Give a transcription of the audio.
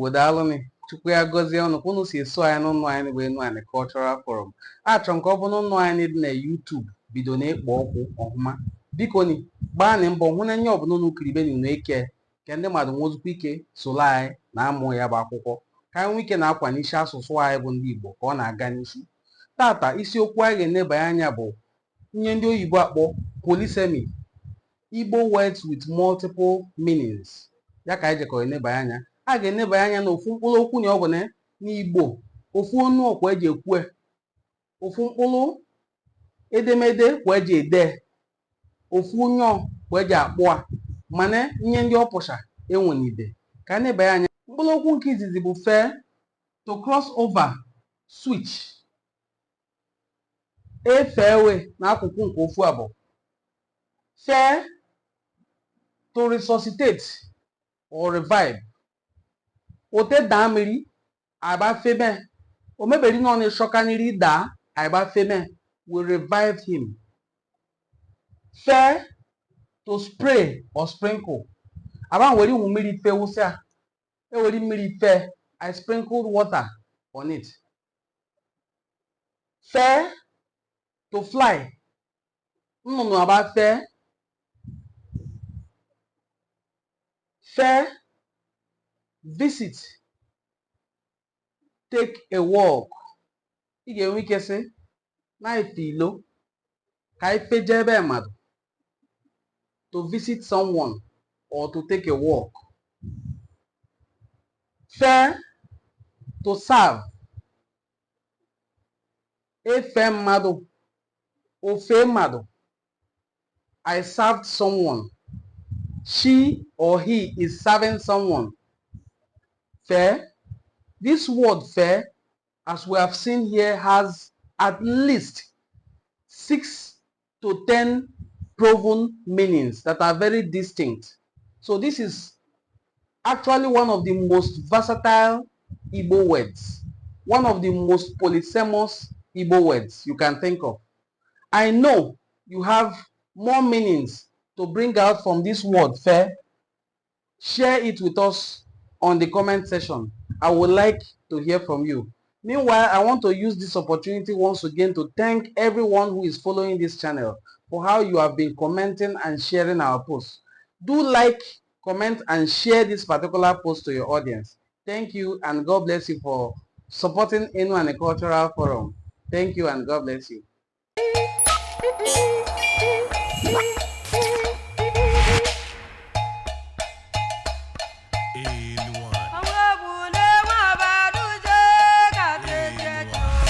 Igbo daalụnị. Chukwu ya gọzie unu ka unu si eso anyị n'ụlọ anyị bụ Enuani Cultural Forum. Achọrọ m ka ọ bụ n'ụlọ anyị dị na YouTube bido na-ekpo ọkụ ọhụma. Biko ni gbaanị mbọ hụ na nye ọbụla unu kiribeni unu eke ka ndị mmadụ nwezikwa ike soro anyị na-amụ ya bụ akwụkwọ ka anyị nwee ike na-akwa n'isi asụsụ anyị bụ ndị Igbo ka ọ na-aga n'isi. Tata isiokwu anyị ga-enebanye anya bụ ihe ndị oyibo akpọ polysemy, Igbo words with multiple meanings. Ya ka anyị jekọrọ enebanye anya. A ga-enebanye anya na ofu mkpụrụ okwu na ọ bụ n'Igbo, ofu ọnụ ọkwa eji ekwu, ofu mkpụrụ edemede kwa eji ede, ofu nyọ kwa eji akpụ a, mana ihe ndị ọ pụcha enwenide ka a nebanye anya. Mkpụrụ okwu nke izizi bụ fair, to cross over, switch, efewe n'akụkụ nke ofu abụọ. Fair, to resuscitate or revive. Ote daa mmiri agbafeme, o meberi nọ n'ịshọkaniri daa agbafeme, we revive him. Fair, to spray or sprinkle. Aba nwere iwu mmiri fe wụsịa, eweri mmiri fe, I sprinkled water on it. Fair, to fly. Nnụnụ agba fair. Fair, visit, take a walk. Ị ga-enwe ike sị na ife ilo ka ife jebe mmadụ, to visit someone or to take a walk. Fair, to serve. Efe mmadụ, ofe mmadụ, I served someone. She or he is serving someone. Fair. This word fair, as we have seen here, has at least 6 to 10 proven meanings that are very distinct. So this is actually one of the most versatile Igbo words, one of the most polysemous Igbo words you can think of. I know you have more meanings to bring out from this word fair. Share it with us on the comment section. I would like to hear from you. Meanwhile, I want to use this opportunity once again to thank everyone who is following this channel for how you have been commenting and sharing our posts. Do like, comment, and share this particular post to your audience. Thank you, and God bless you for supporting Enuani Cultural Forum. Thank you, and God bless you.